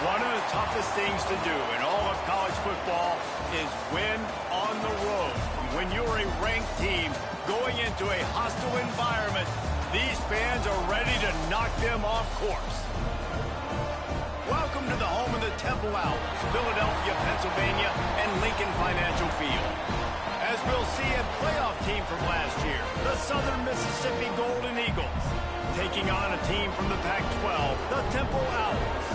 One of the toughest things to do in all of college football is win on the road. When you're a ranked team going into a hostile environment, these fans are ready to knock them off course. Welcome to the home of the Temple Owls, Philadelphia, Pennsylvania, and Lincoln Financial Field. As we'll see, a playoff team from last year, the Southern Mississippi Golden Eagles, taking on a team from the Pac-12, the Temple Owls.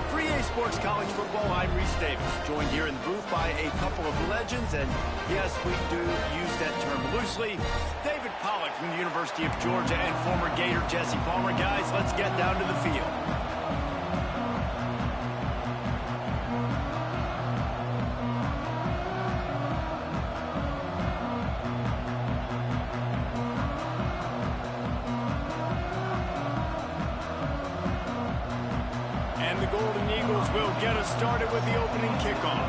For EA Sports College Football, I'm Reese Davis, joined here in the booth by a couple of legends, and yes, we do use that term loosely. David Pollack from the University of Georgia and former Gator Jesse Palmer. Guys, let's get down to the field. And the Golden Eagles will get us started with the opening kickoff.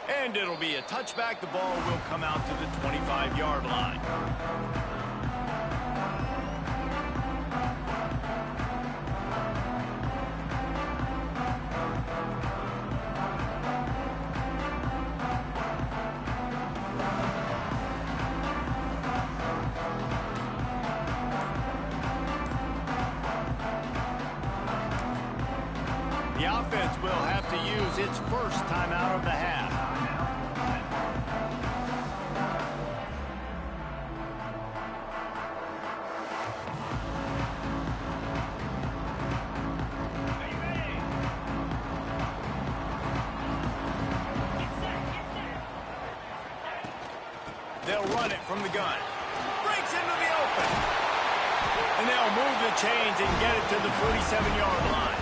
And it'll be a touchback. The ball will come out to the 25-yard line. The offense will have to use its first timeout of the half. They'll run it from the gun. Breaks into the open. And they'll move the chains and get it to the 47-yard line.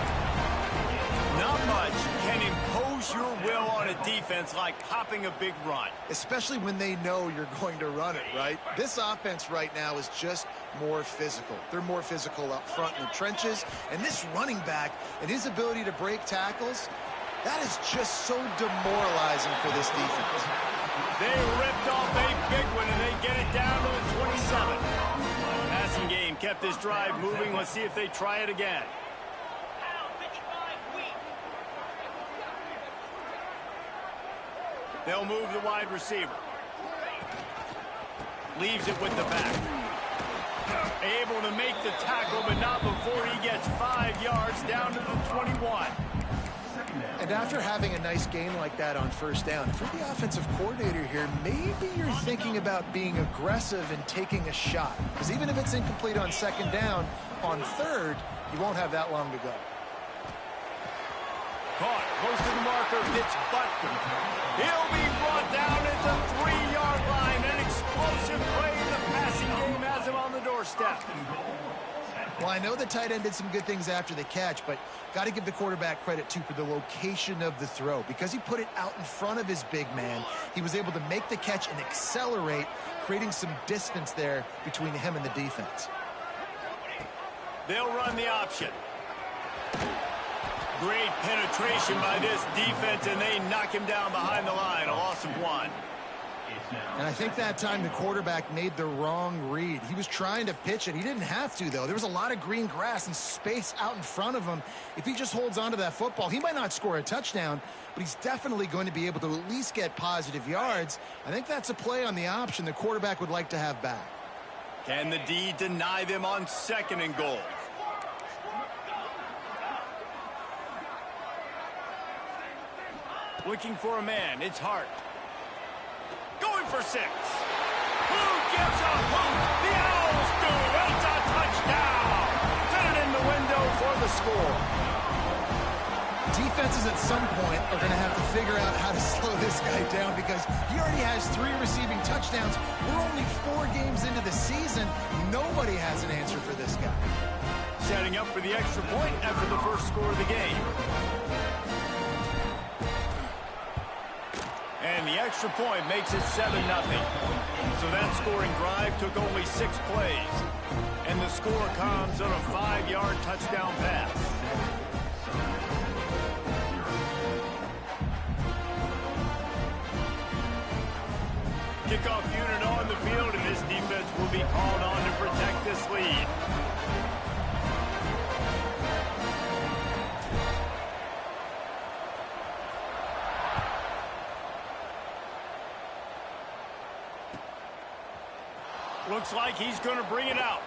Not much can impose your will on a defense like popping a big run. Especially when they know you're going to run it, right? This offense right now is just more physical. They're more physical up front in the trenches. And this running back and his ability to break tackles, that is just so demoralizing for this defense. They ripped off a big one, and they get it down to the 27. Passing game kept this drive moving. Let's see if they try it again. They'll move the wide receiver. Leaves it with the back. Able to make the tackle, but not before he gets 5 yards down to the 21. And after having a nice game like that on first down, if you're the offensive coordinator here, maybe you're thinking about being aggressive and taking a shot. Because even if it's incomplete on second down, on third, you won't have that long to go. Caught close to the marker, it's Butker. He'll be brought down at the 3-yard line. An explosive play in the passing game has him on the doorstep. Well, I know the tight end did some good things after the catch, but got to give the quarterback credit, too, for the location of the throw. Because he put it out in front of his big man, he was able to make the catch and accelerate, creating some distance there between him and the defense. They'll run the option. Great penetration by this defense, and they knock him down behind the line. A loss of 1. And I think that time the quarterback made the wrong read. He was trying to pitch it. He didn't have to, though. There was a lot of green grass and space out in front of him. If he just holds on to that football, he might not score a touchdown, but he's definitely going to be able to at least get positive yards. I think that's a play on the option the quarterback would like to have back. Can the D deny them on 2nd and goal? Looking for a man. It's Hart. Going for 6. Who gives a hoot? The Owls do. It's a touchdown. Fit it in the window for the score. Defenses at some point are going to have to figure out how to slow this guy down because he already has 3 receiving touchdowns. We're only 4 games into the season. Nobody has an answer for this guy. Setting up for the extra point after the first score of the game. And the extra point makes it 7-0. So that scoring drive took only 6 plays. And the score comes on a 5-yard touchdown pass. Kickoff unit on the field, and this defense will be called on to this lead. Looks like he's going to bring it out.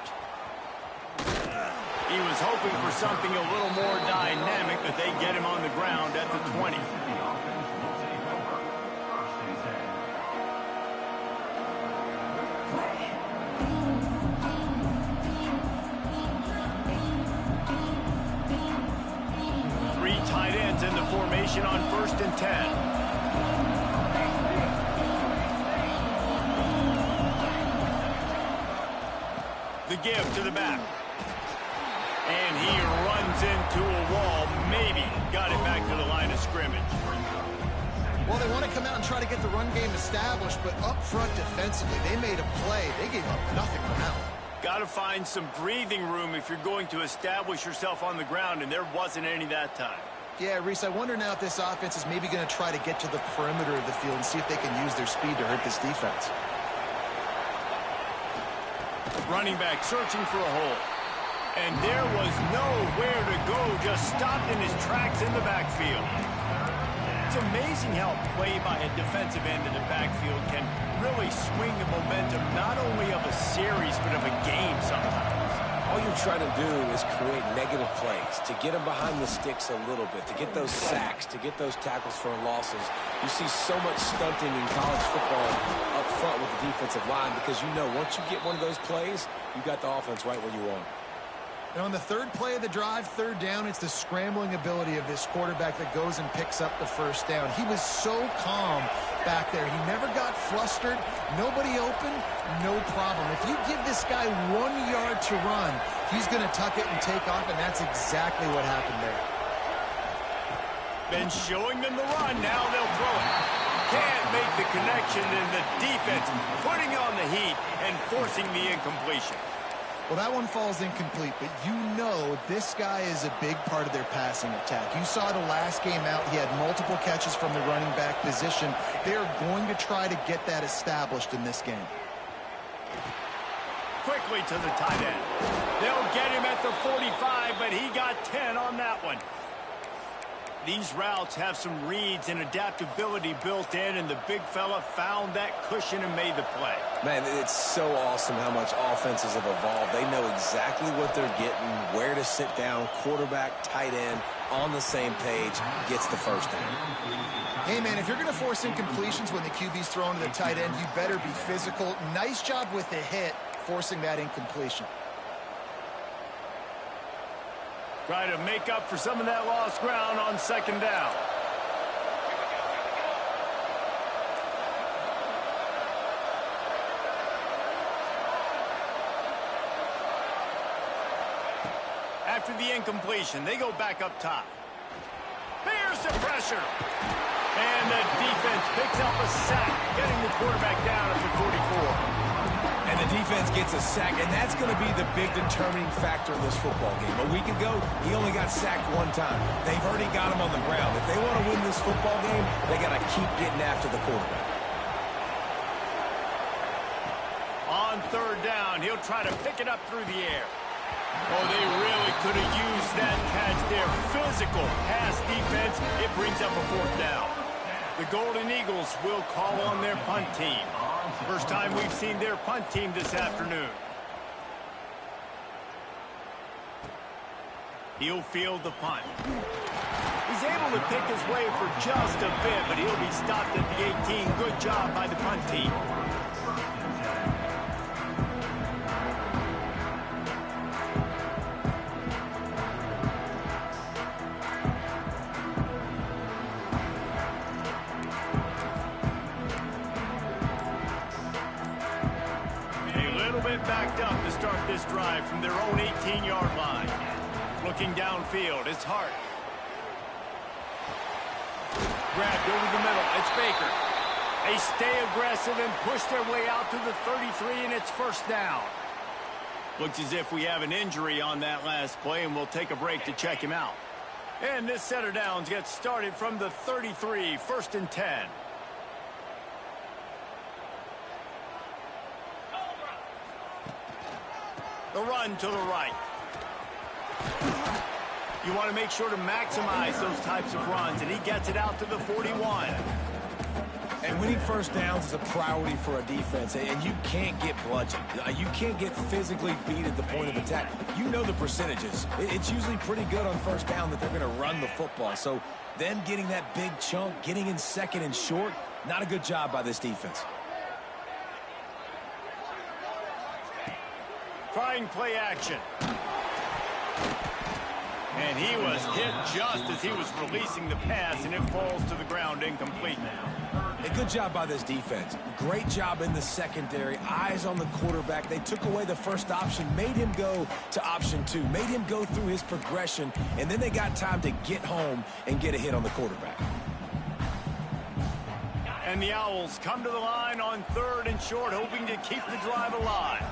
He was hoping for something a little more dynamic, but they get him on the ground at the 20. Three tight ends in the formation on 1st and 10. The give to the back. And he runs into a wall. Maybe got it back to the line of scrimmage. Well, they want to come out and try to get the run game established, but up front defensively, they made a play. They gave up nothing on that one. Got to find some breathing room if you're going to establish yourself on the ground, and there wasn't any that time. Yeah, Reese, I wonder now if this offense is maybe going to try to get to the perimeter of the field and see if they can use their speed to hurt this defense. Running back searching for a hole. And there was nowhere to go, just stopped in his tracks in the backfield. It's amazing how play by a defensive end in the backfield can really swing the momentum not only of a series, but of a game sometimes. All you're trying to do is create negative plays, to get them behind the sticks a little bit, to get those sacks, to get those tackles for losses. You see so much stunting in college football up front with the defensive line because you know once you get one of those plays, you got the offense right where you want. And on the third play of the drive, 3rd down, it's the scrambling ability of this quarterback that goes and picks up the 1st down. He was so calm back there. He never got flustered. Nobody open, no problem. If you give this guy 1 yard to run, he's going to tuck it and take off, and that's exactly what happened there. Been showing them the run. Now they'll throw it. Can't make the connection, and the defense putting on the heat and forcing the incompletion. Well, that one falls incomplete, but you know this guy is a big part of their passing attack. You saw the last game out. He had multiple catches from the running back position. They're going to try to get that established in this game. Quickly to the tight end. They'll get him at the 45, but he got 10 on that one. These routes have some reads and adaptability built in, and the big fella found that cushion and made the play. Man, it's so awesome how much offenses have evolved. They know exactly what they're getting, where to sit down, quarterback, tight end, on the same page, gets the 1st down. Hey, man, if you're going to force incompletions when the QB's throwing to the tight end, you better be physical. Nice job with the hit, forcing that incompletion. Try to make up for some of that lost ground on 2nd down. After the incompletion, they go back up top. There's the pressure. And the defense picks up a sack, getting the quarterback down at the 44. And the defense gets a sack, and that's going to be the big determining factor in this football game. A week ago, he only got sacked 1 time. They've already got him on the ground. If they want to win this football game, they got to keep getting after the quarterback. On 3rd down, he'll try to pick it up through the air. Oh, they really could have used that catch there. Physical pass defense. It brings up a 4th down. The Golden Eagles will call on their punt team. First time we've seen their punt team this afternoon. He'll field the punt. He's able to pick his way for just a bit, but he'll be stopped at the 18. Good job by the punt team. Backed up to start this drive from their own 18-yard line. Looking downfield, it's Hart. Grabbed over the middle, it's Baker. They stay aggressive and push their way out to the 33, and it's 1st down. Looks as if we have an injury on that last play, and we'll take a break to check him out. And this set of downs gets started from the 33, 1st and 10. The run to the right. You want to make sure to maximize those types of runs, and he gets it out to the 41. And winning first downs is a priority for a defense, and you can't get bludgeoned. You can't get physically beat at the point of attack. You know the percentages. It's usually pretty good on first down that they're going to run the football. So them getting that big chunk, getting in second and short, not a good job by this defense. Trying play action. And he was hit just as he was releasing the pass, and it falls to the ground incomplete. A good job by this defense. Great job in the secondary. Eyes on the quarterback. They took away the first option, made him go to option 2, made him go through his progression, and then they got time to get home and get a hit on the quarterback. And the Owls come to the line on 3rd and short, hoping to keep the drive alive.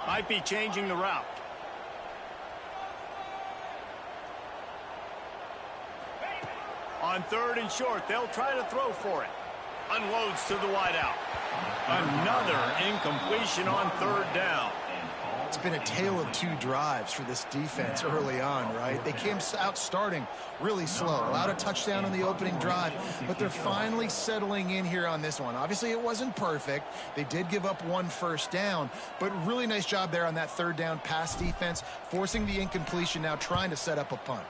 Might be changing the route. On 3rd and short, they'll try to throw for it. Unloads to the wideout. Another incompletion on 3rd down. It's been a tale of 2 drives for this defense early on, right? They came out starting really slow, allowed a touchdown on the opening drive, but they're finally settling in here on this one. Obviously, it wasn't perfect. They did give up 1 first down, but really nice job there on that 3rd down pass defense, forcing the incompletion, now trying to set up a punt.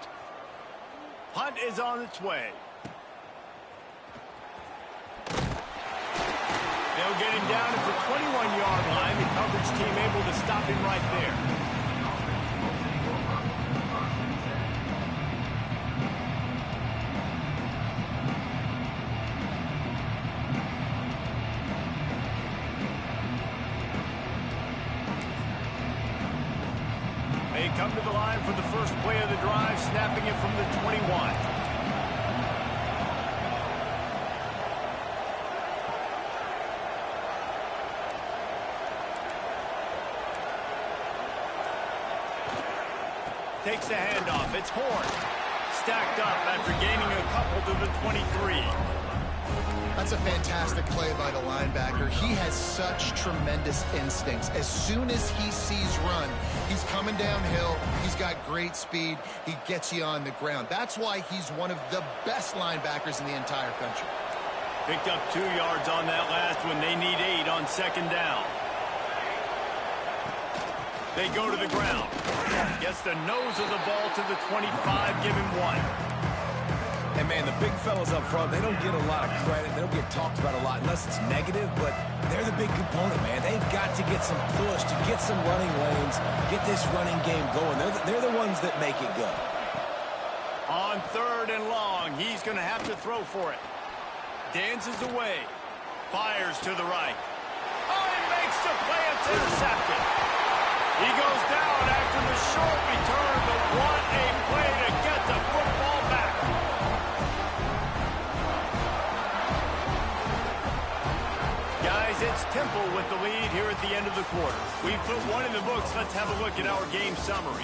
Punt is on its way. They'll get him down at the 21-yard line. The coverage team able to stop him right there. They come to the line for the first play of the drive, snapping it from the 21. Takes the handoff. It's Horn. Stacked up after gaining a couple to the 23. That's a fantastic play by the linebacker. He has such tremendous instincts. As soon as he sees run, he's coming downhill. He's got great speed. He gets you on the ground. That's why he's one of the best linebackers in the entire country. Picked up 2 yards on that last one. They need 8 on 2nd down. They go to the ground. Gets the nose of the ball to the 25. Give him 1. And, man, the big fellas up front, they don't get a lot of credit. They don't get talked about a lot unless it's negative, but they're the big component, man. They've got to get some push, to get some running lanes, get this running game going. They're the ones that make it go. On 3rd and long, he's going to have to throw for it. Dances away. Fires to the right. Oh, he makes the play. It's intercepted. He goes down after the short return, but what a play to get the football back. Guys, it's Temple with the lead here at the end of the quarter. We've put 1 in the books. Let's have a look at our game summary.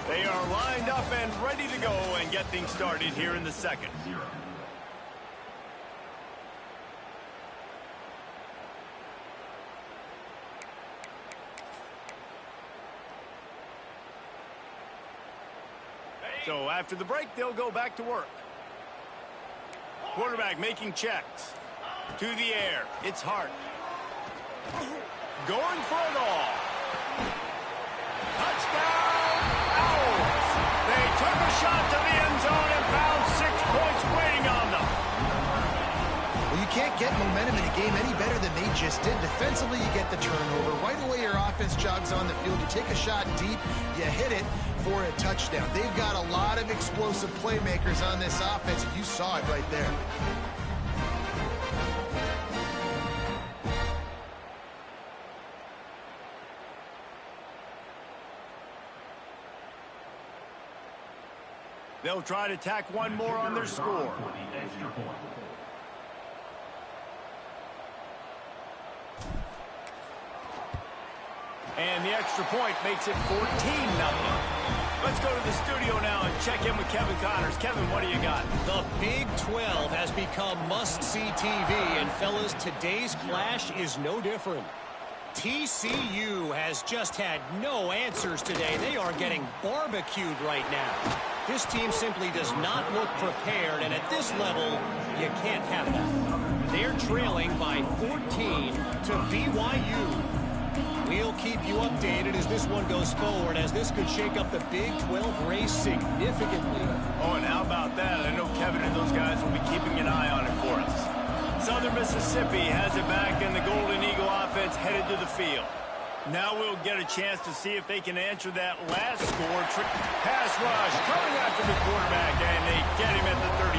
They are lined up and ready to go and get things started here in the 2nd. So after the break, they'll go back to work. Quarterback making checks. To the air. It's Hart. Going for it all. Touchdown, Owls. They took a shot to the end zone and found 6 points waiting on them. Well, you can't get momentum in a game any better than they just did. Defensively, you get the turnover. Right away, your offense jogs on the field. You take a shot deep, you hit it for a touchdown. They've got a lot of explosive playmakers on this offense, and you saw it right there. They'll try to tack 1 more on their score. And the extra point makes it 14-0. Let's go to the studio now and check in with Kevin Connors. Kevin, what do you got? The Big 12 has become must-see TV, and fellas, today's clash is no different. TCU has just had no answers today. They are getting barbecued right now. This team simply does not look prepared, and at this level, you can't have that. They're trailing by 14 to BYU. We'll keep you updated as this one goes forward, as this could shake up the Big 12 race significantly. Oh, and how about that? I know Kevin and those guys will be keeping an eye on it for us. Southern Mississippi has it back, and the Golden Eagle offense headed to the field. Now we'll get a chance to see if they can answer that last score. Pass rush coming after the quarterback, and they get him at the 32.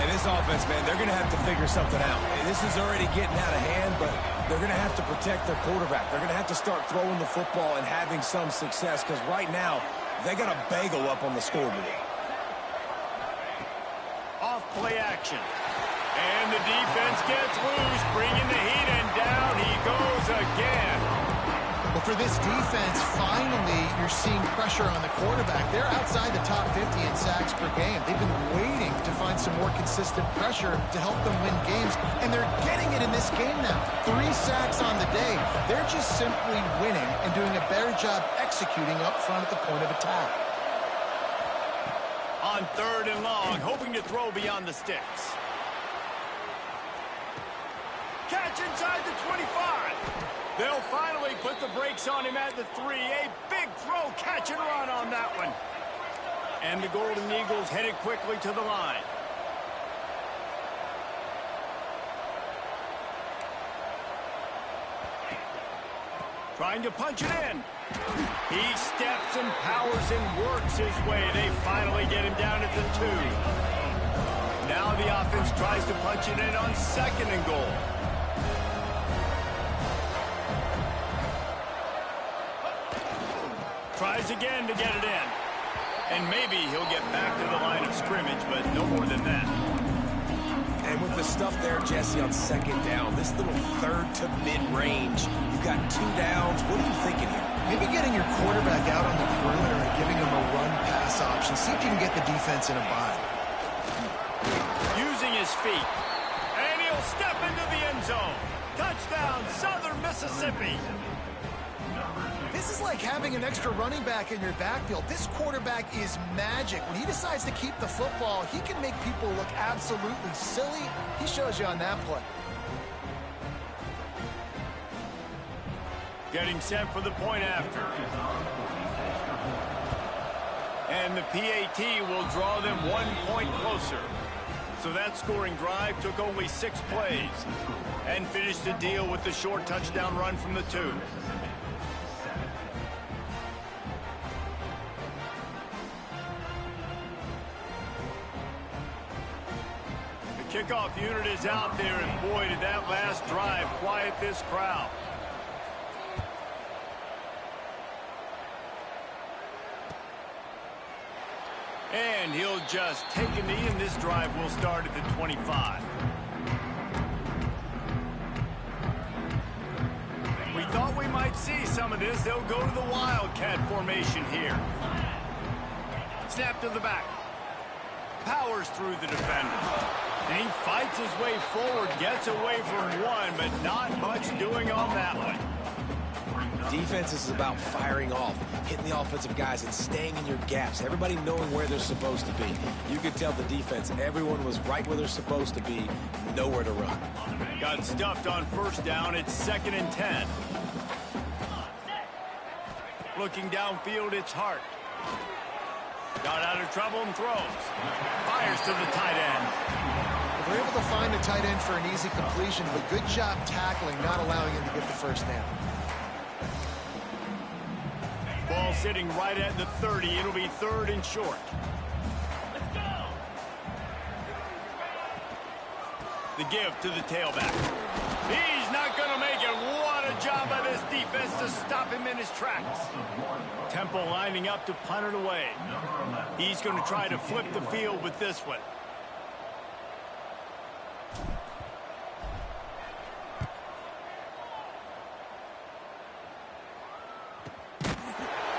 And this offense, man, they're going to have to figure something out. This is already getting out of hand, but they're going to have to protect their quarterback. They're going to have to start throwing the football and having some success, because right now they got a bagel up on the scoreboard. Off play action. And the defense gets loose, bringing the heat, and down he goes again. Well, for this defense, finally, you're seeing pressure on the quarterback. They're outside the top 50 in sacks per game. They've been waiting to find some more consistent pressure to help them win games, and they're getting it in this game now. 3 sacks on the day. They're just simply winning and doing a better job executing up front at the point of attack. On 3rd and long, hoping to throw beyond the sticks. Catch inside the 25. They'll finally put the brakes on him at the 3. A big throw, catch and run on that one. And the Golden Eagles headed quickly to the line. Trying to punch it in. He steps and powers and works his way. They finally get him down at the 2. Now the offense tries to punch it in on 2nd and goal. Tries again to get it in. And maybe he'll get back to the line of scrimmage, but no more than that. And with the stuff there, Jesse, on 2nd down, this little 3rd to mid-range, you got 2 downs. What are you thinking here? Maybe getting your quarterback out on the perimeter and giving him a run-pass option. See if you can get the defense in a bind. Using his feet. And he'll step into the end zone. Touchdown, Southern Mississippi. This is like having an extra running back in your backfield. This quarterback is magic. When he decides to keep the football, he can make people look absolutely silly. He shows you on that play. Getting set for the point after. And the PAT will draw them 1 point closer. So that scoring drive took only 6 plays and finished the deal with the short touchdown run from the 2. Kickoff unit is out there, and boy, did that last drive quiet this crowd. And he'll just take a knee, and this drive will start at the 25. We thought we might see some of this. They'll go to the Wildcat formation here. Snap to the back. Powers through the defender. And he fights his way forward, gets away from one, but not much doing on that one. Defense is about firing off, hitting the offensive guys, and staying in your gaps. Everybody knowing where they're supposed to be. You could tell the defense, everyone was right where they're supposed to be, nowhere to run. Got stuffed on 1st down. It's 2nd and 10. Looking downfield, it's Hart. Got out of trouble and throws. Fires to the tight end. They're able to find a tight end for an easy completion, but good job tackling, not allowing him to get the 1st down. Ball sitting right at the 30. It'll be 3rd and short. The give to the tailback. He's not going to make it. What a job by this defense to stop him in his tracks. Temple lining up to punt it away. He's going to try to flip the field with this one.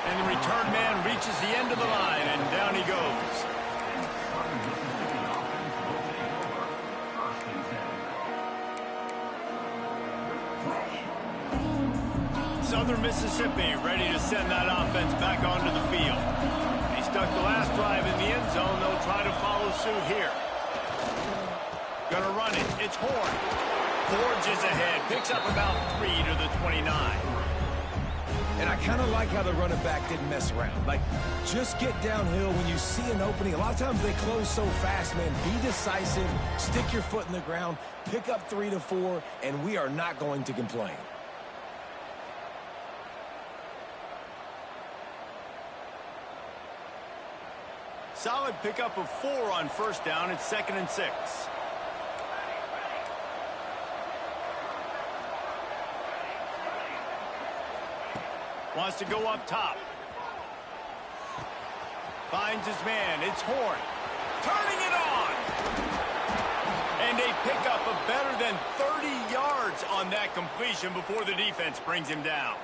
And the return man reaches the end of the line, and down he goes. Southern Mississippi ready to send that offense back onto the field. They stuck the last drive in the end zone. They'll try to follow suit here. Gonna run it. It's Horn. Forges ahead. Picks up about 3 to the 29. And I kind of like how the running back didn't mess around. Like, just get downhill when you see an opening. A lot of times they close so fast, man. Be decisive, stick your foot in the ground, pick up 3 to 4, and we are not going to complain. Solid pickup of 4 on first down. It's 2nd and 6. Wants to go up top. Finds his man. It's Horn. Turning it on. And a pickup of better than 30 yards on that completion before the defense brings him down.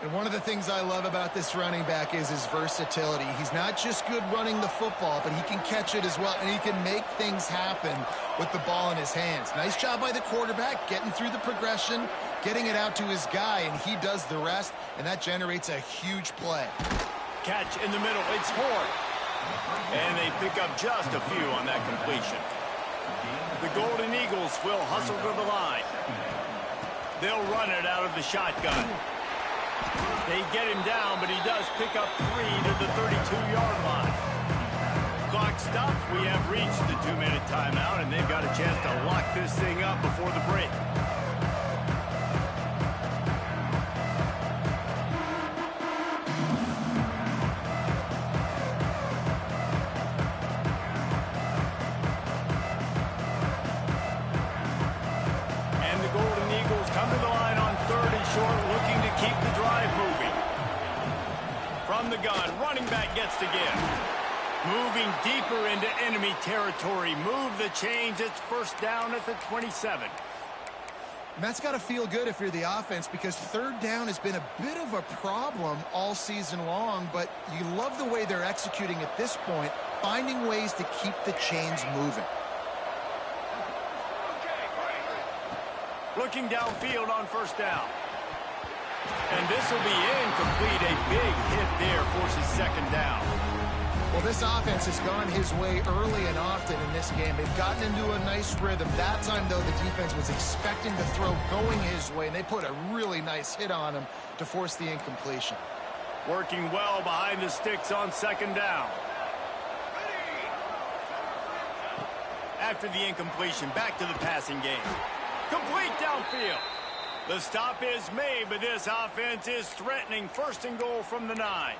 And one of the things I love about this running back is his versatility. He's not just good running the football, but he can catch it as well, and he can make things happen with the ball in his hands. Nice job by the quarterback, getting through the progression, getting it out to his guy, and he does the rest, and that generates a huge play. Catch in the middle. It's Horn. And they pick up just a few on that completion. The Golden Eagles will hustle to the line. They'll run it out of the shotgun. They get him down, but he does pick up 3 to the 32-yard line. Clock stops. We have reached the 2-minute timeout, and they've got a chance to lock this thing up before the break. And the Golden Eagles come to the line on 3rd and short, looking to keep the drive moving. From the gun, running back gets to give. Moving deeper into enemy territory. Move the chains. It's first down at the 27. And that's got to feel good if you're the offense, because 3rd down has been a bit of a problem all season long, but you love the way they're executing at this point, finding ways to keep the chains moving. Looking downfield on first down. And this will be incomplete. A big hit there forces 2nd down. Well, this offense has gone his way early and often in this game. They've gotten into a nice rhythm. That time, though, the defense was expecting the throw going his way, and they put a really nice hit on him to force the incompletion. Working well behind the sticks on 2nd down. After the incompletion, back to the passing game. Complete downfield. The stop is made, but this offense is threatening. 1st and goal from the 9.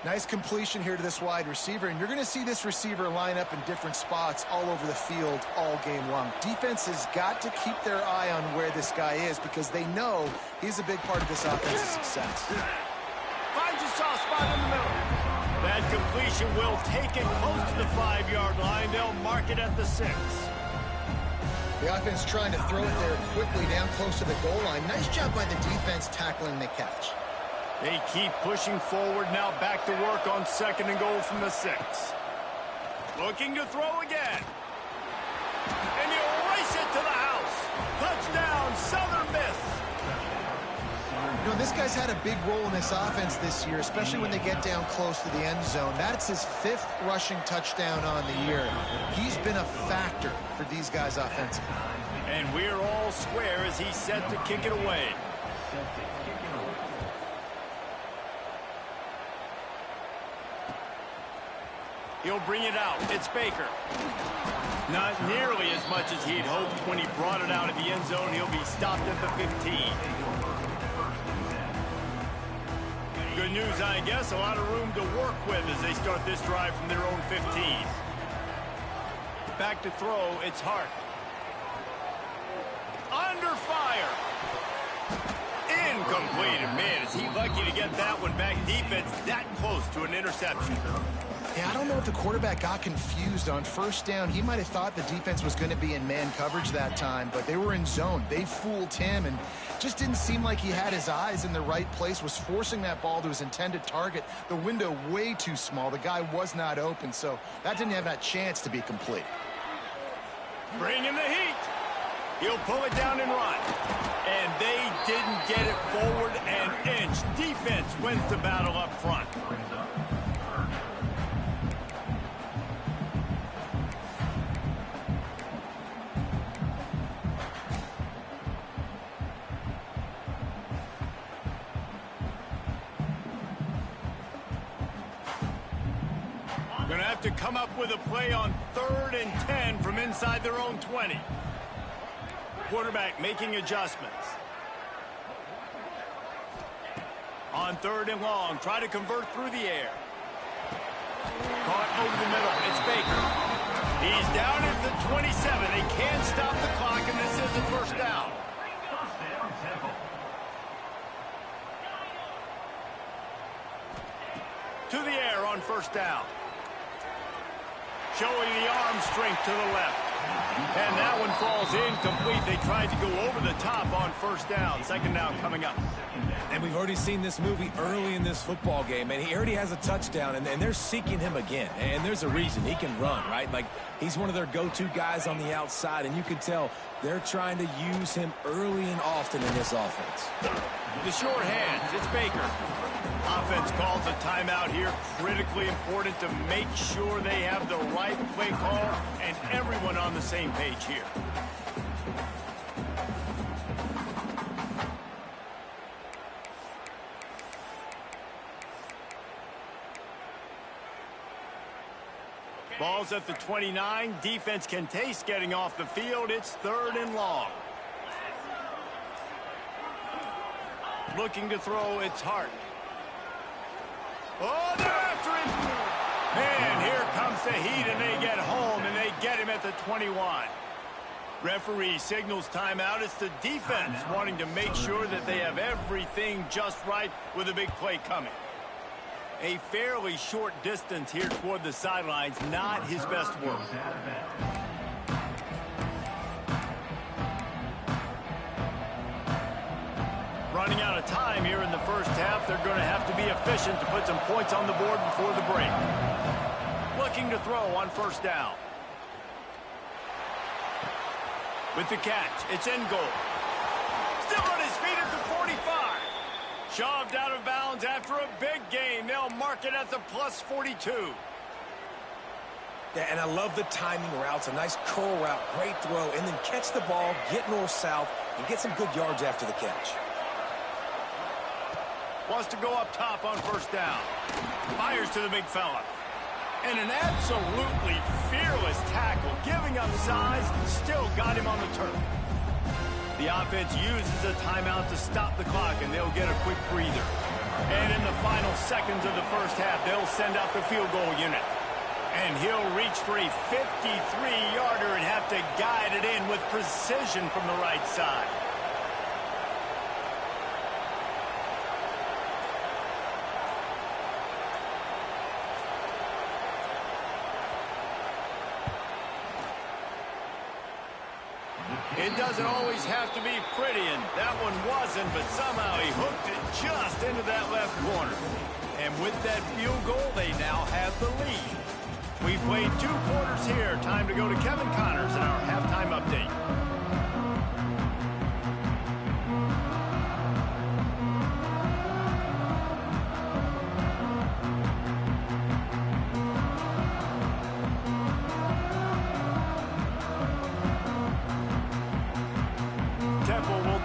Nice completion here to this wide receiver, and you're going to see this receiver line up in different spots all over the field all game long. Defense has got to keep their eye on where this guy is, because they know he's a big part of this offense's success. Finds a soft spot in the middle. That completion will take it close to the 5-yard line. They'll mark it at the 6. The offense trying to throw it there quickly down close to the goal line. Nice job by the defense tackling the catch. They keep pushing forward, now back to work on 2nd and goal from the 6. Looking to throw again. And he'll race it to the house. Touchdown, Southern Miss. You know, this guy's had a big role in this offense this year, especially when they get down close to the end zone. That's his 5th rushing touchdown on the year. He's been a factor for these guys offensively. And we're all square as he's set to kick it away. He'll bring it out. It's Baker. Not nearly as much as he'd hoped when he brought it out of the end zone. He'll be stopped at the 15. Good news, I guess. A lot of room to work with as they start this drive from their own 15. Back to throw. It's Hart. Under fire. Incomplete. And man, is he lucky to get that one back. Defense that close to an interception. Yeah, I don't know if the quarterback got confused on first down. He might have thought the defense was going to be in man coverage that time, but they were in zone. They fooled him and just didn't seem like he had his eyes in the right place, was forcing that ball to his intended target. The window way too small. The guy was not open, so that didn't have that chance to be complete. Bringing the heat. He'll pull it down and run. And they didn't get it forward an inch. Defense wins the battle up front. Gonna have to come up with a play on 3rd and 10 from inside their own 20. Quarterback making adjustments. On 3rd and long, try to convert through the air. Caught over the middle, it's Baker. He's down at the 27. They can't stop the clock, and this is a first down. To the air on first down. Showing the arm strength to the left. And that one falls incomplete. They tried to go over the top on first down. Second down coming up. And we've already seen this movie early in this football game, and he already has a touchdown, and they're seeking him again. And there's a reason. He can run, right? Like, he's one of their go-to guys on the outside, and you can tell they're trying to use him early and often in this offense. The short hands, it's Baker. Offense calls a timeout here. Critically important to make sure they have the right play call and everyone on the same page here. Ball's at the 29. Defense can taste getting off the field. It's 3rd and long. Looking to throw, it's Hart. Oh, they're after him. And here comes the heat, and they get home, and they get him at the 21. Referee signals timeout. It's the defense wanting to make sure that they have everything just right with a big play coming. A fairly short distance here toward the sidelines, not his best work. Running out of time here in the first half. They're going to have to be efficient to put some points on the board before the break. Looking to throw on first down. With the catch, it's in goal. Still on his feet at the 45. Shoved out of bounds after a big gain. They'll mark it at the plus 42. Yeah, and I love the timing routes. A nice curl route, great throw, and then catch the ball, get north-south, and get some good yards after the catch. Wants to go up top on first down. Fires to the big fella. And an absolutely fearless tackle. Giving up size, still got him on the turf. The offense uses a timeout to stop the clock, and they'll get a quick breather. And in the final seconds of the first half, they'll send out the field goal unit. And he'll reach for a 53-yarder and have to guide it in with precision from the right side. It doesn't always have to be pretty, and that one wasn't, but somehow he hooked it just into that left corner. And with that field goal, they now have the lead. We've played 2 quarters here. Time to go to Kevin Connors in our halftime update.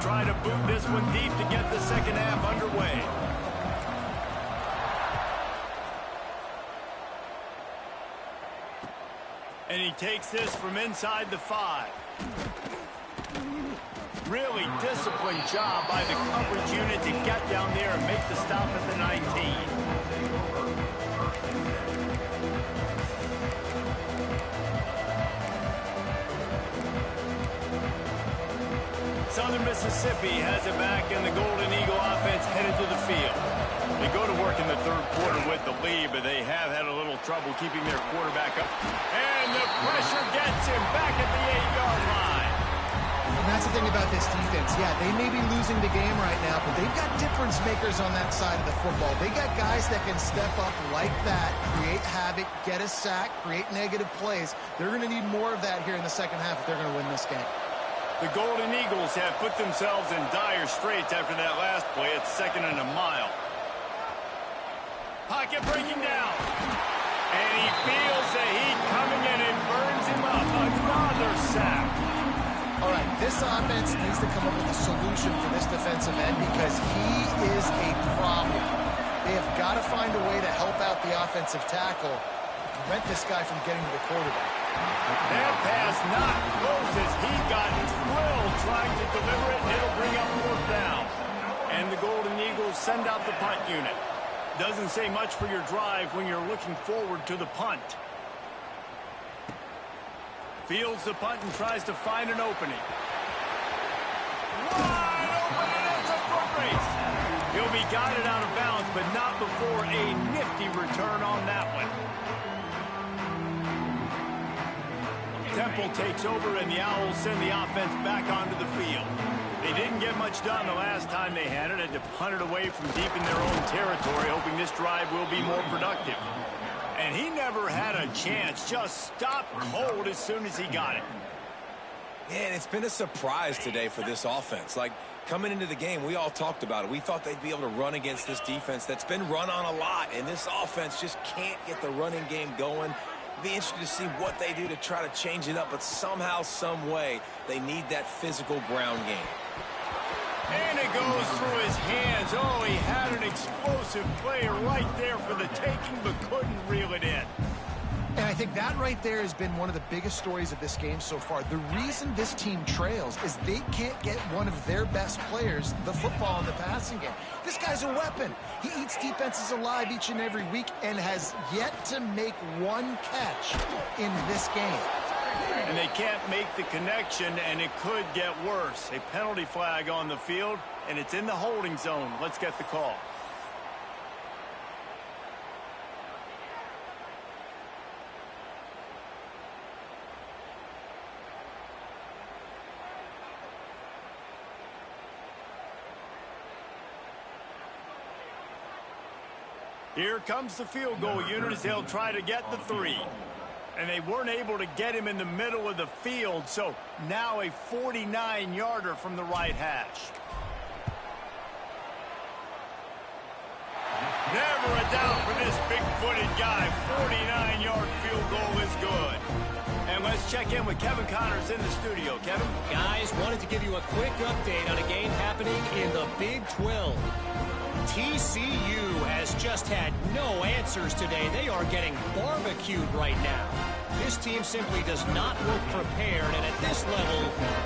Try to boot this one deep to get the second half underway. And he takes this from inside the 5. Really disciplined job by the coverage unit to get down there and make the stop at the 19. Southern Mississippi has it back, and the Golden Eagle offense headed to the field. They go to work in the 3rd quarter with the lead, but they have had a little trouble keeping their quarterback up. And the pressure gets him back at the 8-yard line. And that's the thing about this defense. Yeah, they may be losing the game right now, but they've got difference makers on that side of the football. They got guys that can step up like that, create havoc, get a sack, create negative plays. They're going to need more of that here in the second half if they're going to win this game. The Golden Eagles have put themselves in dire straits after that last play at 2nd and a mile. Pocket breaking down. And he feels the heat coming in and burns him up. Another sack. All right, this offense needs to come up with a solution for this defensive end because he is a problem. They have got to find a way to help out the offensive tackle to prevent this guy from getting to the quarterback. That pass not close as he got thrilled trying to deliver it, and it'll bring up 4th down. And the Golden Eagles send out the punt unit. Doesn't say much for your drive when you're looking forward to the punt. Fields the punt and tries to find an opening. Wide open, and it's a foot race. He'll be guided out of bounds, but not before a nifty return on that one. Temple takes over, and the Owls send the offense back onto the field. They didn't get much done the last time they had it. Had to punt it away from deep in their own territory, hoping this drive will be more productive. And he never had a chance. Just stopped cold as soon as he got it. Man, it's been a surprise today for this offense. Like, coming into the game, we all talked about it. We thought they'd be able to run against this defense that's been run on a lot, and this offense just can't get the running game going. Be interested to see what they do to try to change it up, but somehow, some way, they need that physical ground game. And it goes through his hands. Oh, he had an explosive play right there for the taking, but couldn't reel it in. And I think that right there has been one of the biggest stories of this game so far. The reason this team trails is they can't get one of their best players the football in the passing game. This guy's a weapon. He eats defenses alive each and every week and has yet to make one catch in this game. And they can't make the connection, and it could get worse. A penalty flag on the field, and it's in the holding zone. Let's get the call. Here comes the field goal unit as they'll try to get the 3. And they weren't able to get him in the middle of the field, so now a 49-yarder from the right hash. Never a doubt for this big-footed guy. 49-yard field goal is good. And let's check in with Kevin Connors in the studio. Kevin? Guys, wanted to give you a quick update on a game happening in the Big 12. TCU has just had no answers today. They are getting barbecued right now. This team simply does not look prepared, and at this level,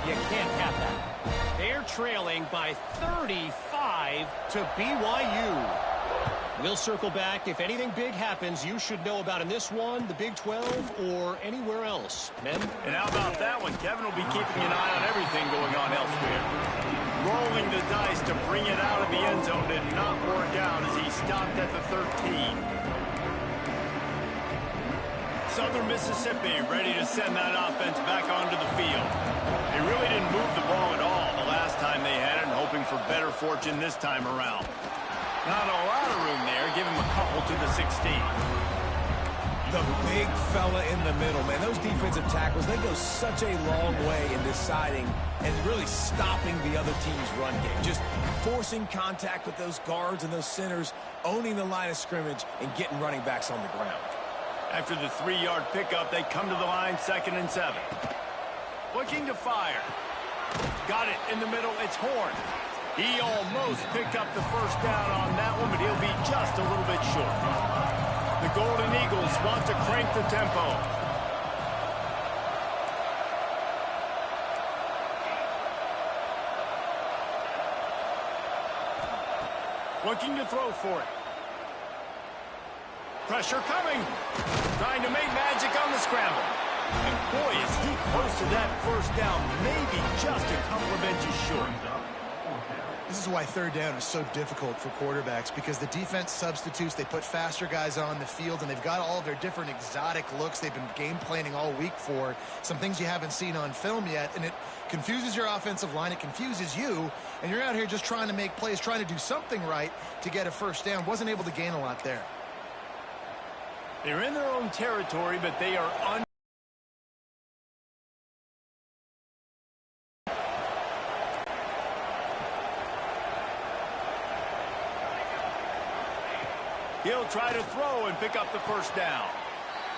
you can't have that. They're trailing by 35 to BYU. We'll circle back. If anything big happens, you should know about in this one, the Big 12, or anywhere else. Men? And how about that one? Kevin will be keeping an eye on everything going on elsewhere. Rolling the dice to bring it out of the end zone did not work out as he stopped at the 13. Southern Mississippi ready to send that offense back onto the field. They really didn't move the ball at all the last time they had it, and hoping for better fortune this time around. Not a lot of room there. Give him a couple to the 16. The big fella in the middle, man. Those defensive tackles, they go such a long way in deciding and really stopping the other team's run game. Just forcing contact with those guards and those centers, owning the line of scrimmage, and getting running backs on the ground. After the 3-yard pickup, they come to the line, 2nd and 7. Looking to fire. Got it in the middle. It's Horn. He almost picked up the first down on that one, but he'll be just a little bit short. The Golden Eagles want to crank the tempo. Looking to throw for it. Pressure coming. Trying to make magic on the scramble. And boy, is he close to that first down. Maybe just a couple of inches short. This is why 3rd down is so difficult for quarterbacks, because the defense substitutes. They put faster guys on the field, and they've got all of their different exotic looks they've been game planning all week for, some things you haven't seen on film yet, and it confuses your offensive line. It confuses you, and you're out here just trying to make plays, trying to do something right to get a first down. Wasn't able to gain a lot there. They're in their own territory, but they are He'll try to throw and pick up the first down.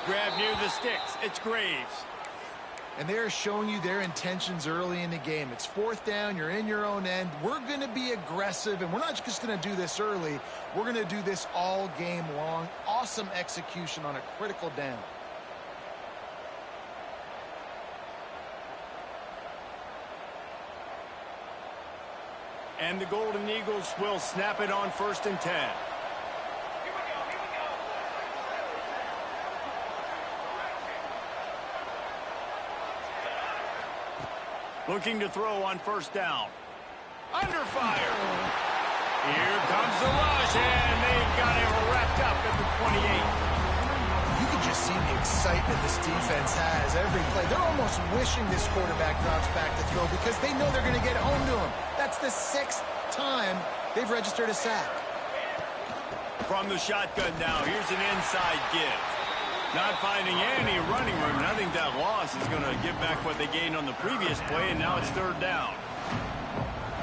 Grab near the sticks. It's Graves. And they're showing you their intentions early in the game. It's 4th down. You're in your own end. We're going to be aggressive, and we're not just going to do this early. We're going to do this all game long. Awesome execution on a critical down. And the Golden Eagles will snap it on 1st and 10. Looking to throw on 1st down. Under fire. Here comes the rush, and they've got it wrapped up at the 28. You can just see the excitement this defense has every play. They're almost wishing this quarterback drops back to throw because they know they're going to get home to him. That's the 6th time they've registered a sack. From the shotgun now, here's an inside give. Not finding any running room, and I think that loss is going to give back what they gained on the previous play, and now it's 3rd down.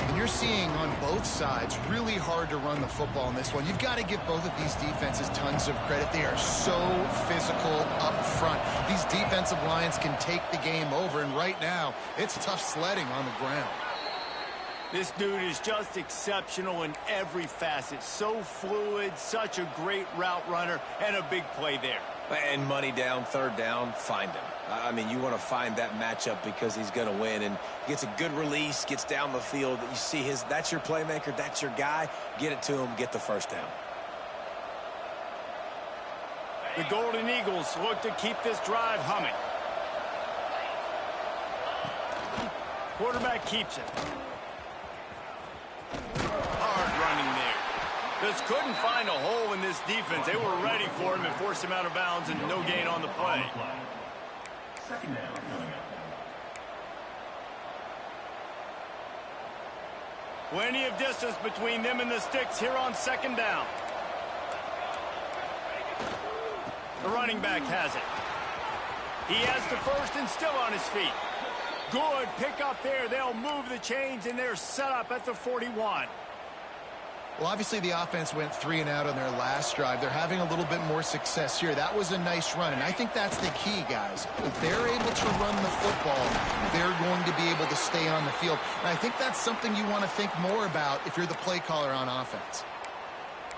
And you're seeing on both sides really hard to run the football in this one. You've got to give both of these defenses tons of credit. They are so physical up front. These defensive lines can take the game over, and right now, it's tough sledding on the ground. This dude is just exceptional in every facet. So fluid, such a great route runner, and a big play there. And money down, 3rd down, find him. I mean, you want to find that matchup because he's going to win, and gets a good release, gets down the field. You see that's your playmaker, that's your guy. Get it to him, get the 1st down. The Golden Eagles look to keep this drive humming. Quarterback keeps it. Hard running there. Just couldn't find a hole in this defense. They were ready for him and forced him out of bounds, and no gain on the play. Plenty of distance between them and the sticks here on 2nd down. The running back has it. He has the first and still on his feet. Good pick up there. They'll move the chains, and they're set up at the 41. Well, obviously the offense went 3 and out on their last drive. They're having a little bit more success here. That was a nice run, and I think that's the key, guys. If they're able to run the football, they're going to be able to stay on the field. And I think that's something you want to think more about if you're the play caller on offense.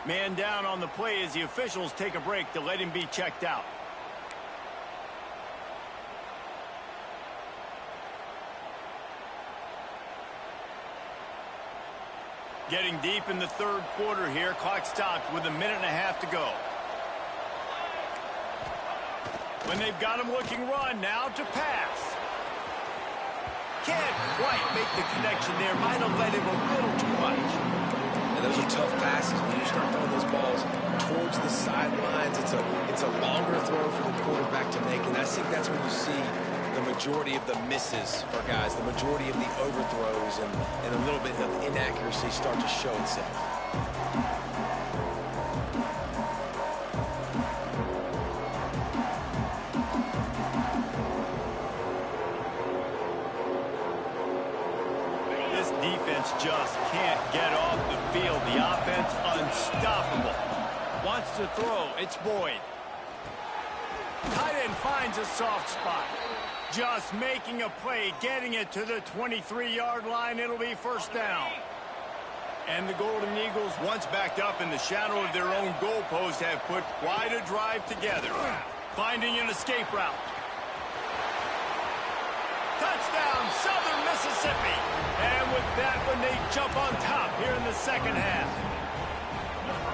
Man down on the play as the officials take a break to let him be checked out. Getting deep in the 3rd quarter here. Clock stopped with 1.5 minutes to go. When they've got him looking run, now to pass. Can't quite make the connection there. Might have led him a little too much. And those are tough passes when you start throwing those balls towards the sidelines. It's a longer throw for the quarterback to make, and I think that's when you see the majority of the misses for guys, the majority of the overthrows, and a little bit of inaccuracy start to show itself. This defense just can't get off the field. The offense unstoppable. Wants to throw. It's Boyd. Tight end finds a soft spot. Just making a play, getting it to the 23-yard line. It'll be 1st down. And the Golden Eagles, once backed up in the shadow of their own goalpost, have put quite a drive together. Finding an escape route. Touchdown, Southern Mississippi. And with that one, they jump on top here in the 2nd half.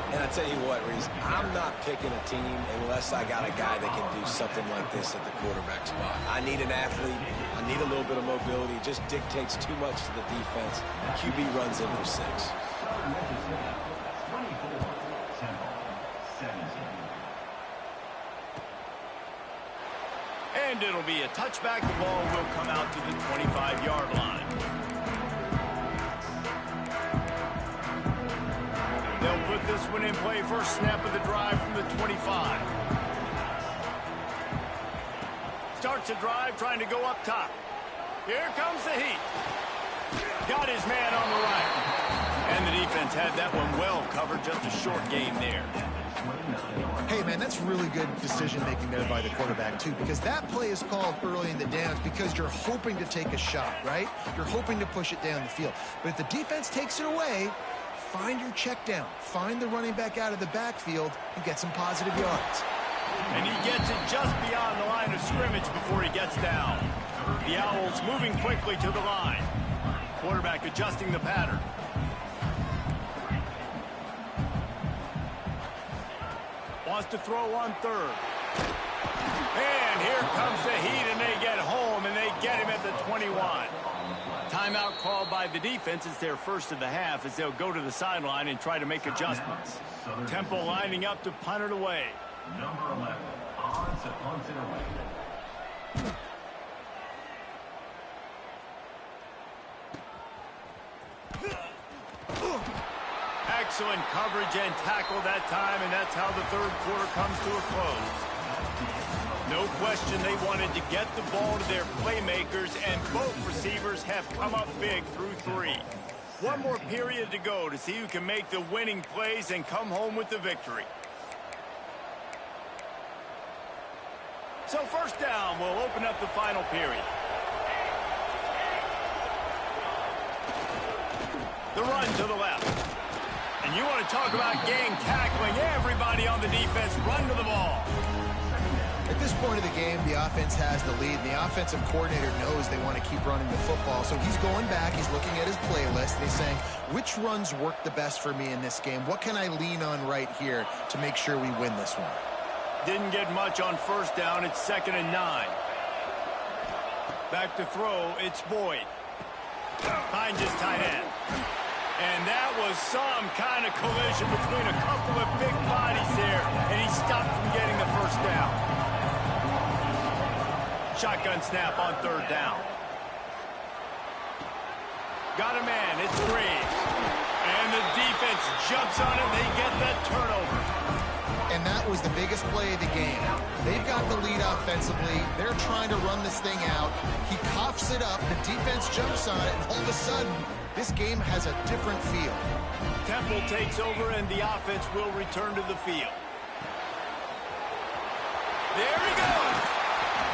And I tell you what, Reese, I'm not picking a team unless I got a guy that can do something like this at the quarterback spot. I need an athlete. I need a little bit of mobility. It just dictates too much to the defense. QB runs in for 6. And it'll be a touchback. The ball will come out to the 25-yard line. They'll put this one in play. First snap of the drive from the 25. Starts a drive trying to go up top. Here comes the heat. Got his man on the right. And the defense had that one well covered. Just a short game there. Hey, man, that's really good decision-making there by the quarterback, too, because that play is called early in the downs because you're hoping to take a shot, right? You're hoping to push it down the field. But if the defense takes it away, find your check down. Find the running back out of the backfield and get some positive yards. And he gets it just beyond the line of scrimmage before he gets down. The Owls moving quickly to the line. Quarterback adjusting the pattern. Wants to throw on third. And here comes the heat, and they get home, and they get him at the 21. Timeout called by the defense. It's their first of the half as they'll go to the sideline and try to make adjustments. Temple lining up to punt it away. Number 11, odds to punt it away. Excellent coverage and tackle that time, and that's how the third quarter comes to a close. No question they wanted to get the ball to their playmakers, and both receivers have come up big through three. One more period to go to see who can make the winning plays and come home with the victory. So first down will open up the final period. The run to the left. And you want to talk about gang tackling. Everybody on the defense run to the ball. At this point of the game, the offense has the lead, and the offensive coordinator knows they want to keep running the football. So he's going back, he's looking at his playlist, and he's saying, which runs work the best for me in this game? What can I lean on right here to make sure we win this one? Didn't get much on first down. It's 2nd and 9. Back to throw. It's Boyd. Finds his tight end. And that was some kind of collision between a couple of big bodies there, and he stopped from getting the first down. Shotgun snap on third down. Got a man. It's Graves. And the defense jumps on it. They get that turnover. And that was the biggest play of the game. They've got the lead offensively. They're trying to run this thing out. He coughs it up. The defense jumps on it, and all of a sudden, this game has a different feel. Temple takes over, and the offense will return to the field. There he goes.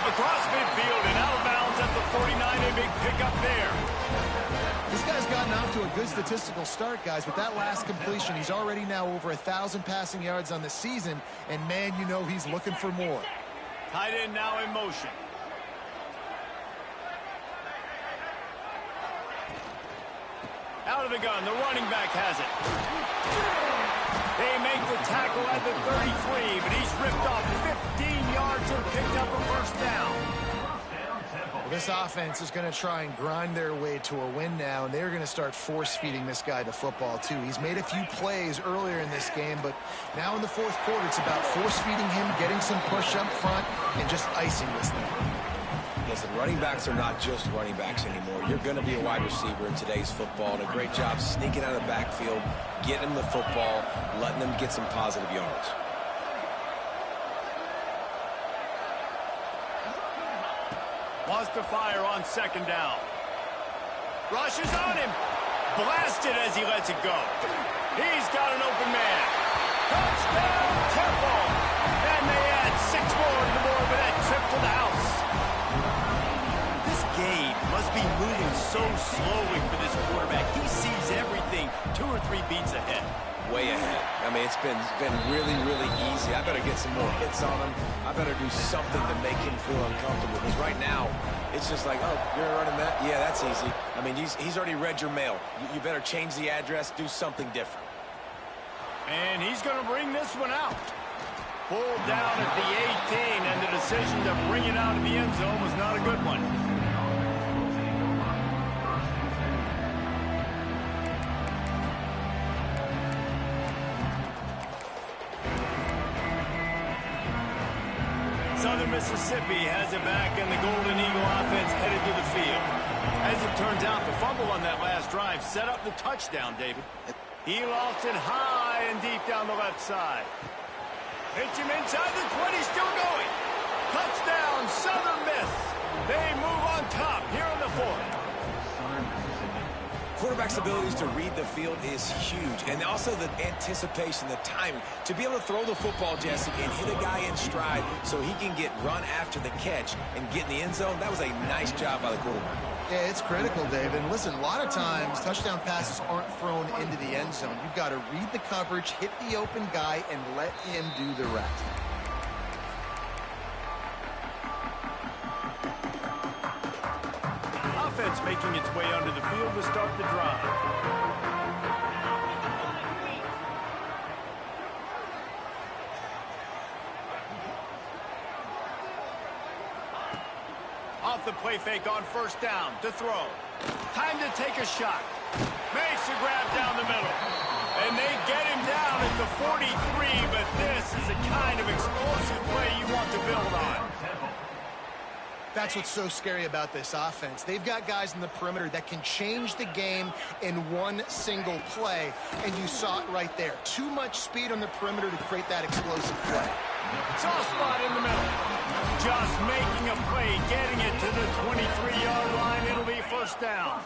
Across midfield and out of bounds at the 49. A big pickup there. This guy's gotten off to a good statistical start, guys. With that last completion, he's already now over 1,000 passing yards on the season. And, man, you know he's looking for more. Tight end now in motion. Out of the gun, the running back has it. They make the tackle at the 33, but he's ripped off 15 yards and picked up a first down. Well, this offense is going to try and grind their way to a win now, and they're going to start force-feeding this guy the football, too. He's made a few plays earlier in this game, but now in the fourth quarter, it's about force-feeding him, getting some push up front, and just icing this thing. Listen, running backs are not just running backs anymore. You're going to be a wide receiver in today's football, and a great job sneaking out of the backfield, getting them the football, letting them get some positive yards. Wants to fire on second down. Rushes on him. Blasted as he lets it go. He's got an open man. Touchdown, Temple! And they add 6 more to the board with that trip to the house. This game must be moving so slowly for this quarterback. He sees everything 2 or 3 beats ahead. Way ahead. I mean, it's been really, really easy. I better get some more hits on him. I better do something to make him feel uncomfortable. Because right now, it's just like, oh, you're running that? Yeah, that's easy. I mean, he's already read your mail. You better change the address, do something different. And he's going to bring this one out. Pulled down at the 18, and the decision to bring it out of the end zone was not a good one. Southern Mississippi has it back, and the Golden Eagle offense headed to the field. As it turns out, the fumble on that last drive set up the touchdown, David. He lost it high and deep down the left side. Hits him inside the 20, still going. Touchdown, Southern Miss. They move on top here in the fourth. quarterback's abilities to read the field is huge, and also the anticipation, the timing. To be able to throw the football, Jesse, and hit a guy in stride so he can get run after the catch and get in the end zone, that was a nice job by the quarterback. Yeah, it's critical, David. And listen, a lot of times touchdown passes aren't thrown into the end zone. You've got to read the coverage, hit the open guy, and let him do the rest. Offense making its way onto the field to start the drive. Off the play fake on first down to throw. Time to take a shot. Makes a grab down the middle. And they get him down at the 43, but this is the kind of explosive play you want to build on. That's what's so scary about this offense. They've got guys in the perimeter that can change the game in one single play, and you saw it right there. Too much speed on the perimeter to create that explosive play. Soft spot in the middle. Just making a play, getting it to the 23-yard line. It'll be first down.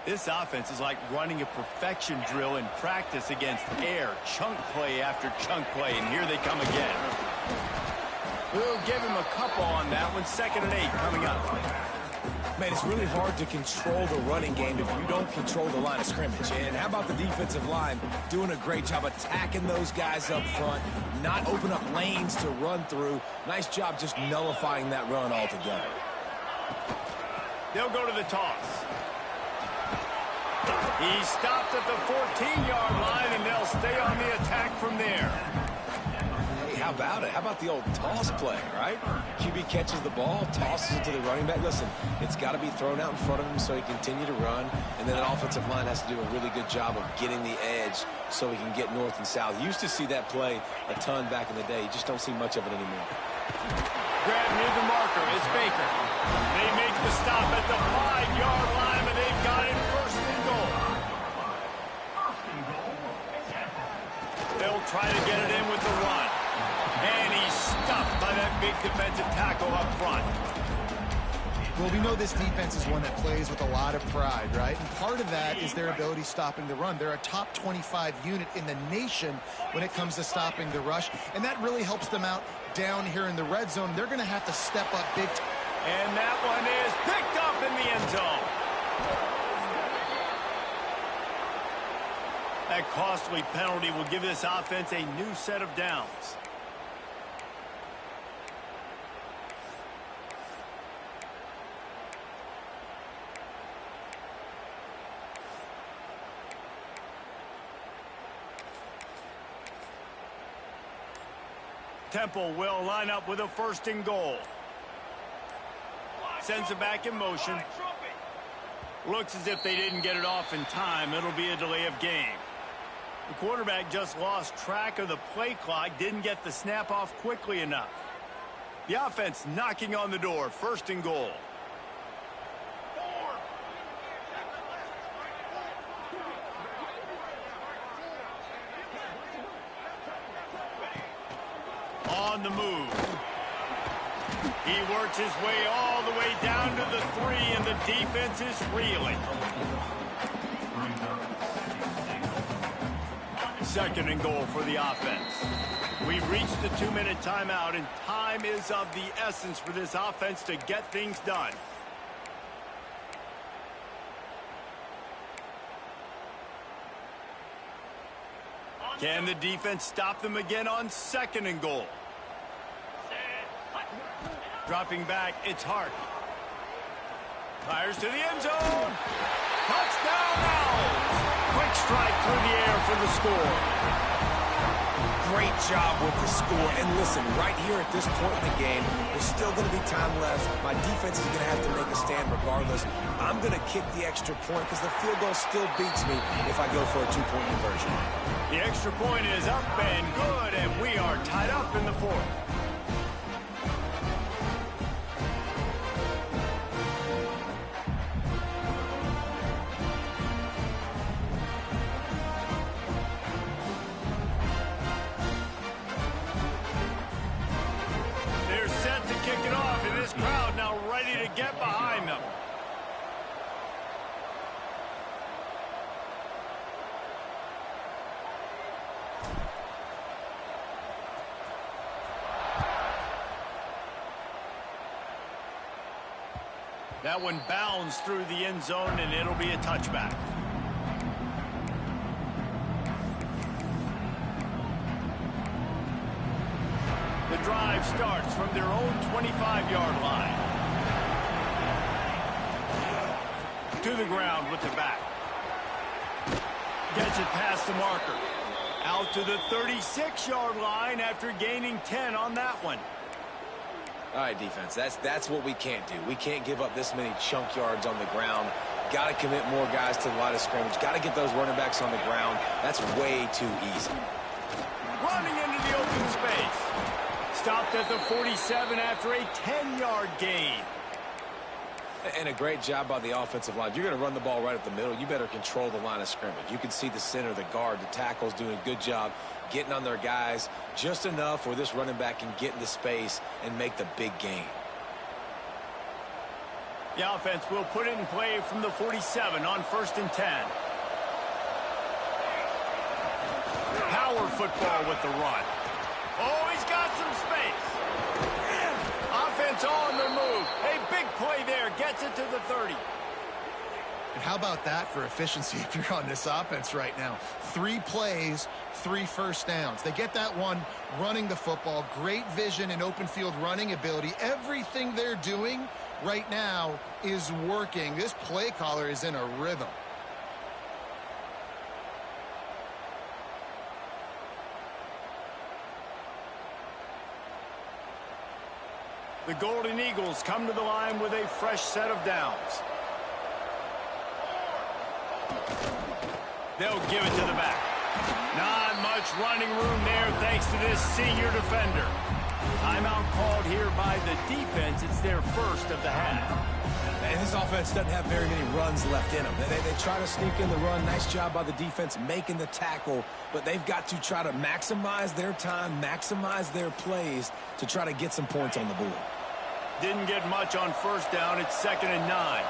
This offense is like running a perfection drill in practice against air. Chunk play after chunk play, and here they come again. We'll give him a couple on that one. 2nd and 8 coming up. Man, it's really hard to control the running game if you don't control the line of scrimmage. And how about the defensive line doing a great job attacking those guys up front, not open up lanes to run through. Nice job just nullifying that run altogether. They'll go to the toss. He stopped at the 14-yard line, and they'll stay on the attack from there. How about it? How about the old toss play, right? QB catches the ball, tosses it to the running back. Listen, it's got to be thrown out in front of him so he can continue to run, and then an offensive line has to do a really good job of getting the edge so he can get north and south. You used to see that play a ton back in the day. You just don't see much of it anymore. Grab near the marker. It's Baker. They make the stop at the 5-yard line, but they've got it first and goal. They'll try to get it in with the run. And he's stuffed by that big defensive tackle up front. Well, we know this defense is one that plays with a lot of pride, right? And part of that is their ability stopping the run. They're a top 25 unit in the nation when it comes to stopping the rush, and that really helps them out down here in the red zone. They're going to have to step up big time. And that one is picked up in the end zone. That costly penalty will give this offense a new set of downs. Temple will line up with a 1st and goal. Sends it back in motion. Looks as if they didn't get it off in time. It'll be a delay of game. The quarterback just lost track of the play clock, didn't get the snap off quickly enough. The offense knocking on the door, 1st and goal. On the move. He works his way all the way down to the 3, and the defense is reeling. 2nd and goal for the offense. We've reached the 2-minute timeout, and time is of the essence for this offense to get things done. Can the defense stop them again on 2nd and goal? Dropping back, it's Hart. Fires to the end zone. Touchdown Owls. Quick strike through the air for the score. Great job with the score. And listen, right here at this point in the game, there's still going to be time left. My defense is going to have to make a stand regardless. I'm going to kick the extra point because the field goal still beats me if I go for a 2-point conversion. The extra point is up and good, and we are tied up in the 4th. That one bounds through the end zone, and it'll be a touchback. The drive starts from their own 25-yard line. To the ground with the back. Gets it past the marker. Out to the 36-yard line after gaining 10 on that one. All right, defense, that's what we can't do. We can't give up this many chunk yards on the ground. Got to commit more guys to the line of scrimmage. Got to get those running backs on the ground. That's way too easy. Running into the open space. Stopped at the 47 after a 10-yard gain. And a great job by the offensive line. If you're going to run the ball right up the middle, you better control the line of scrimmage. You can see the center, the guard, the tackles doing a good job getting on their guys just enough where this running back can get into space and make the big gain. The offense will put it in play from the 47 on 1st and 10. Power football with the run. Oh, he's got some space. Offense on the move. A big play there. Gets it to the 30. And how about that for efficiency if you're on this offense right now? 3 plays, 3 first downs. They get that one running the football. Great vision and open field running ability. Everything they're doing right now is working. This play caller is in a rhythm. The Golden Eagles come to the line with a fresh set of downs. They'll give it to the back. Not much running room there thanks to this senior defender. Timeout called here by the defense. It's their first of the half. And this offense doesn't have very many runs left in them. They try to sneak in the run. Nice job by the defense making the tackle. But they've got to try to maximize their time, maximize their plays to try to get some points on the board. Didn't get much on 1st down. It's 2nd and 9.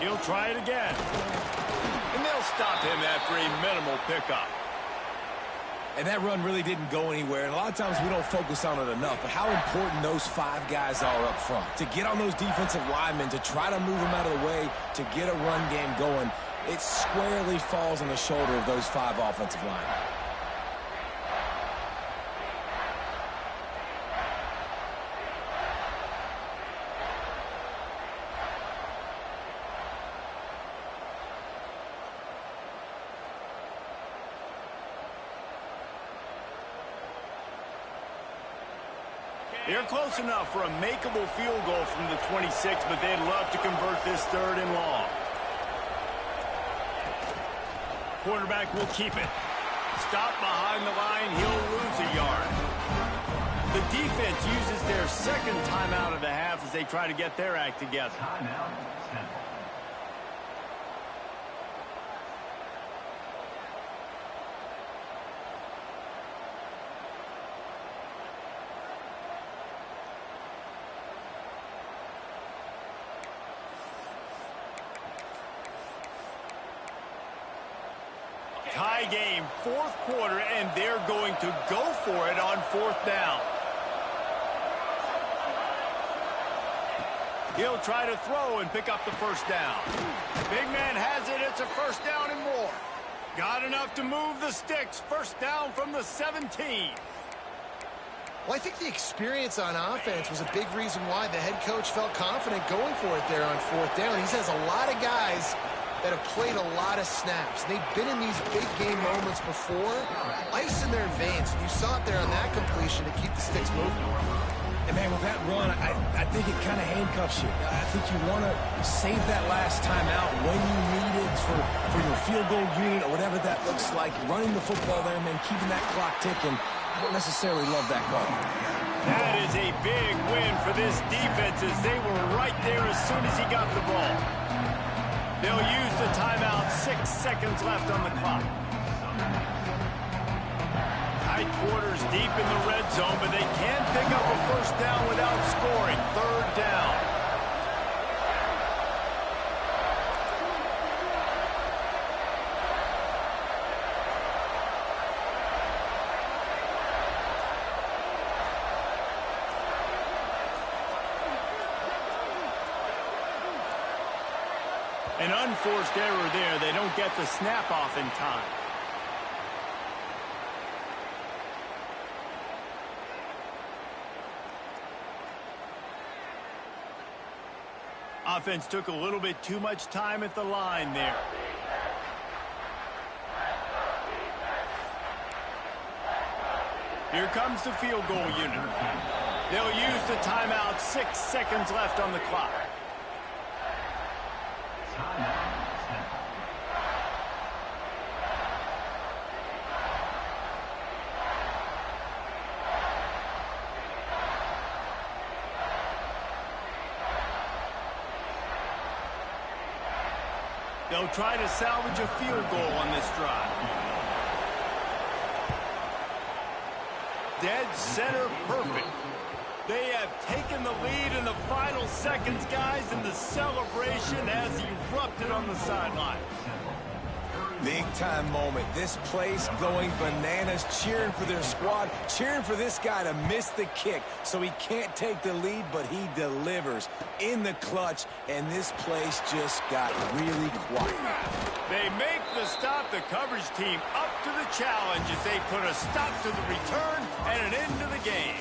He'll try it again. And they'll stop him after a minimal pickup. And that run really didn't go anywhere. And a lot of times we don't focus on it enough. But how important those 5 guys are up front. To get on those defensive linemen, to try to move them out of the way, to get a run game going, it squarely falls on the shoulder of those 5 offensive linemen. They're close enough for a makeable field goal from the 26, but they'd love to convert this 3rd and long. Quarterback will keep it. Stop behind the line. He'll lose a yard. The defense uses their 2nd timeout of the half as they try to get their act together. Timeout, Temple. Tie game, 4th quarter, and they're going to go for it on 4th down. He'll try to throw and pick up the 1st down. Big man has it. It's a 1st down and more. Got enough to move the sticks. 1st down from the 17. Well, I think the experience on offense was a big reason why the head coach felt confident going for it there on 4th down. He says a lot of guys that have played a lot of snaps. They've been in these big game moments before. Ice in their veins. You saw it there on that completion to keep the sticks moving. And, man, with that run, I think it kind of handcuffs you. I think you want to save that last time out when you need it for your field goal unit or whatever that looks like. Running the football there, man, keeping that clock ticking. I don't necessarily love that call. That is a big win for this defense as they were right there as soon as he got the ball. They'll use the timeout. 6 seconds left on the clock. Tight quarters deep in the red zone, but they can pick up a 1st down without scoring. 3rd down. An unforced error there. They don't get the snap off in time. Offense took a little bit too much time at the line there. Here comes the field goal unit. They'll use the timeout. 6 seconds left on the clock. They'll try to salvage a field goal on this drive. Dead center perfect. They have taken the lead in the final seconds, guys, and the celebration has erupted on the sideline. Big-time moment. This place going bananas, cheering for their squad, cheering for this guy to miss the kick so he can't take the lead, but he delivers in the clutch, and this place just got really quiet. They make the stop. The coverage team up to the challenge as they put a stop to the return and an end to the game.